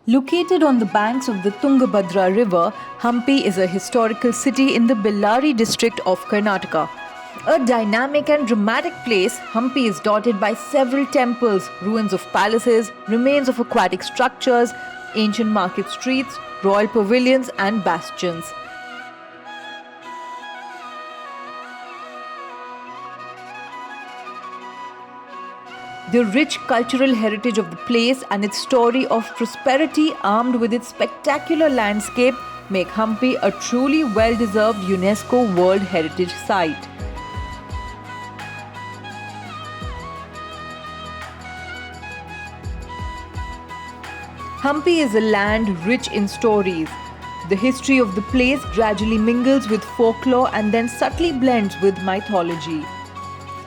Located on the banks of the Tungabhadra river, Hampi is a historical city in the Bellary district of Karnataka. A dynamic and dramatic place, Hampi is dotted by several temples, ruins of palaces, remains of aquatic structures, ancient market streets, royal pavilions and bastions. The rich cultural heritage of the place and its story of prosperity armed with its spectacular landscape make Hampi a truly well-deserved UNESCO World Heritage Site. Hampi is a land rich in stories. The history of the place gradually mingles with folklore and then subtly blends with mythology.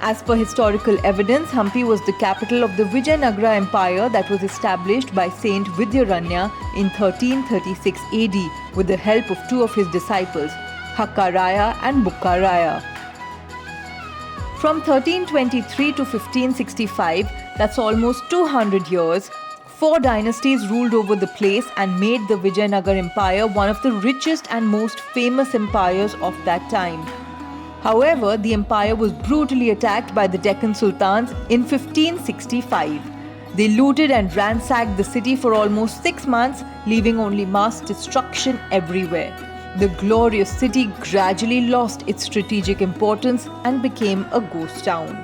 As per historical evidence, Hampi was the capital of the Vijayanagara Empire that was established by Saint Vidyaranya in 1336 AD with the help of two of his disciples, Hakkaraya and Bukkaraya. From 1323 to 1565, that's almost 200 years, four dynasties ruled over the place and made the Vijayanagara Empire one of the richest and most famous empires of that time. However, the empire was brutally attacked by the Deccan Sultans in 1565. They looted and ransacked the city for almost 6 months, leaving only mass destruction everywhere. The glorious city gradually lost its strategic importance and became a ghost town.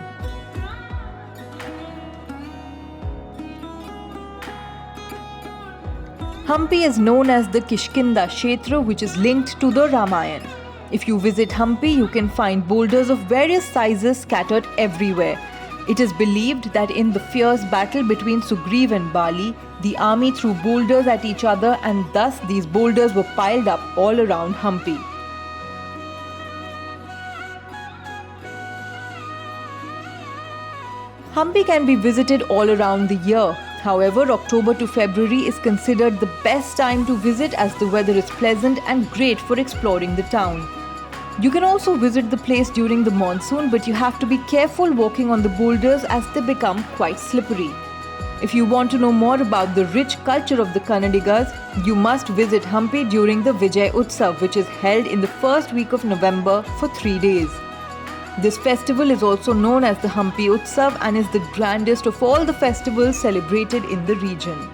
Hampi is known as the Kishkinda Kshetra, which is linked to the Ramayana. If you visit Hampi, you can find boulders of various sizes scattered everywhere. It is believed that in the fierce battle between Sugriv and Bali, the army threw boulders at each other and thus these boulders were piled up all around Hampi. Hampi can be visited all around the year. However, October to February is considered the best time to visit as the weather is pleasant and great for exploring the town. You can also visit the place during the monsoon, but you have to be careful walking on the boulders as they become quite slippery. If you want to know more about the rich culture of the Kannadigas, you must visit Hampi during the Vijay Utsav, which is held in the first week of November for 3 days. This festival is also known as the Hampi Utsav and is the grandest of all the festivals celebrated in the region.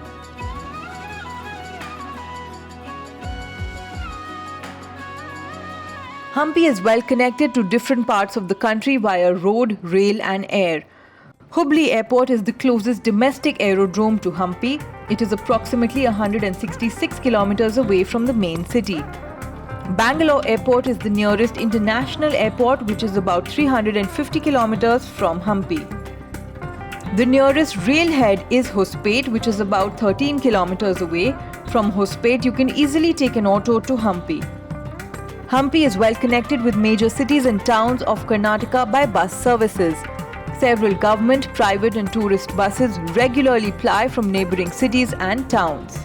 Hampi is well connected to different parts of the country via road, rail and air. Hubli Airport is the closest domestic aerodrome to Hampi. It is approximately 166 kilometers away from the main city. Bangalore Airport is the nearest international airport, which is about 350 kilometers from Hampi. The nearest railhead is Hospet, which is about 13 kilometers away. From Hospet, you can easily take an auto to Hampi. Hampi is well connected with major cities and towns of Karnataka by bus services. Several government, private and tourist buses regularly ply from neighbouring cities and towns.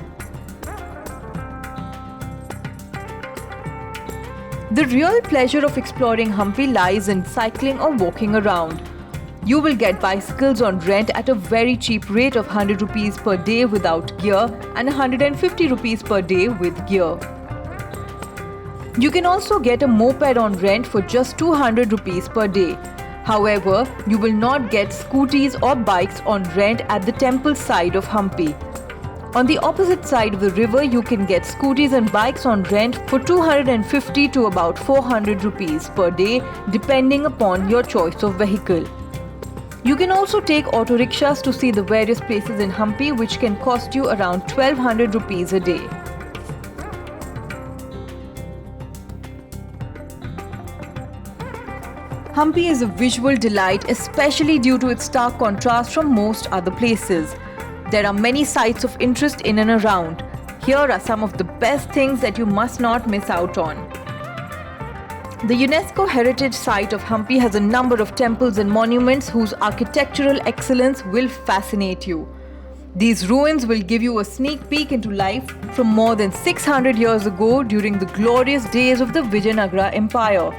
The real pleasure of exploring Hampi lies in cycling or walking around. You will get bicycles on rent at a very cheap rate of 100 rupees per day without gear and 150 rupees per day with gear. You can also get a moped on rent for just 200 rupees per day. However, you will not get scooties or bikes on rent at the temple side of Hampi. On the opposite side of the river, you can get scooties and bikes on rent for 250 to about 400 rupees per day, depending upon your choice of vehicle. You can also take auto rickshaws to see the various places in Hampi, which can cost you around 1200 rupees a day. Hampi is a visual delight, especially due to its stark contrast from most other places. There are many sites of interest in and around. Here are some of the best things that you must not miss out on. The UNESCO Heritage Site of Hampi has a number of temples and monuments whose architectural excellence will fascinate you. These ruins will give you a sneak peek into life from more than 600 years ago during the glorious days of the Vijayanagara Empire.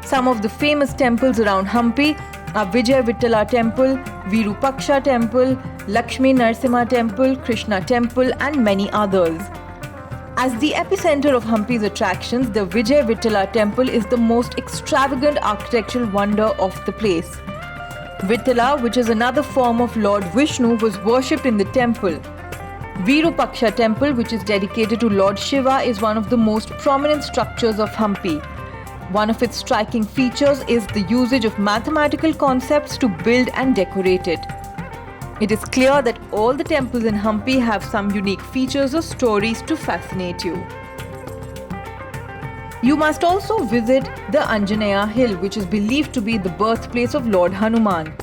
Some of the famous temples around Hampi are Vijay Vittala Temple, Virupaksha Temple, Lakshmi Narasimha Temple, Krishna Temple and many others. As the epicenter of Hampi's attractions, the Vijay Vittala Temple is the most extravagant architectural wonder of the place. Vittala, which is another form of Lord Vishnu, was worshipped in the temple. Virupaksha Temple, which is dedicated to Lord Shiva, is one of the most prominent structures of Hampi. One of its striking features is the usage of mathematical concepts to build and decorate it. It is clear that all the temples in Hampi have some unique features or stories to fascinate you. You must also visit the Anjaneya Hill, which is believed to be the birthplace of Lord Hanuman.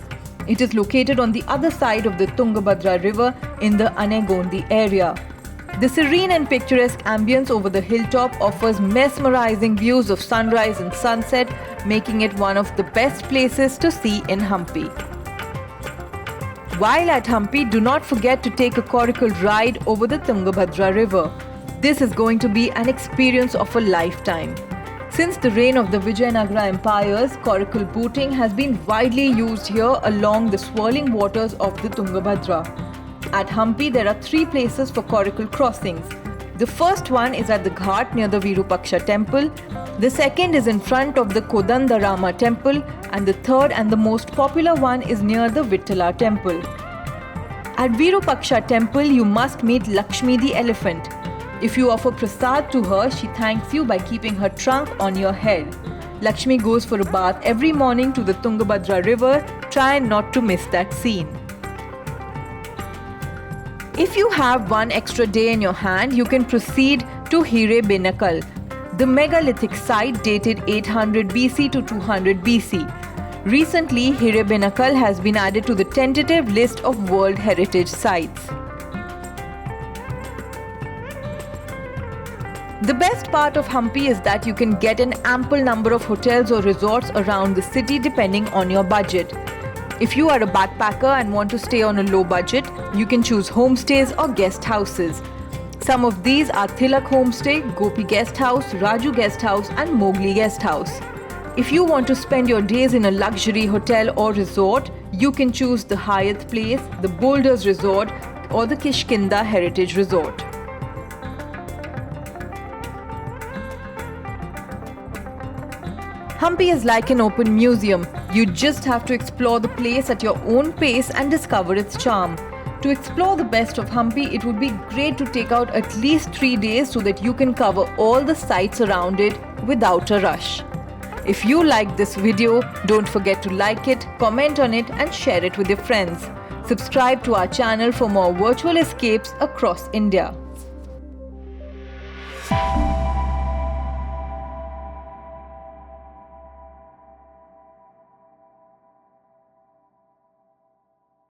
It is located on the other side of the Tungabhadra river in the Anegondi area. The serene and picturesque ambience over the hilltop offers mesmerizing views of sunrise and sunset, making it one of the best places to see in Hampi. While at Hampi, do not forget to take a coracle ride over the Tungabhadra river. This is going to be an experience of a lifetime. Since the reign of the Vijayanagara empires, coracle boating has been widely used here along the swirling waters of the Tungabhadra. At Hampi, there are 3 places for coracle crossings. The first one is at the Ghat near the Virupaksha temple. The second is in front of the Kodandarama temple. And the third and the most popular one is near the Vittala temple. At Virupaksha temple, you must meet Lakshmi the elephant. If you offer prasad to her, she thanks you by keeping her trunk on your head. Lakshmi goes for a bath every morning to the Tungabhadra river. Try not to miss that scene. If you have one extra day in your hand, you can proceed to Hirebinakal, the megalithic site dated 800 BC to 200 BC. Recently, Hirebinakal has been added to the tentative list of World Heritage Sites. The best part of Hampi is that you can get an ample number of hotels or resorts around the city depending on your budget. If you are a backpacker and want to stay on a low budget, you can choose homestays or guest houses. Some of these are Tilak Homestay, Gopi Guest House, Raju Guest House and Mowgli Guest House. If you want to spend your days in a luxury hotel or resort, you can choose the Hyatt Place, the Boulders Resort or the Kishkinda Heritage Resort. Hampi is like an open museum. You just have to explore the place at your own pace and discover its charm. To explore the best of Hampi, it would be great to take out at least 3 days so that you can cover all the sites around it without a rush. If you liked this video, don't forget to like it, comment on it and share it with your friends. Subscribe to our channel for more virtual escapes across India.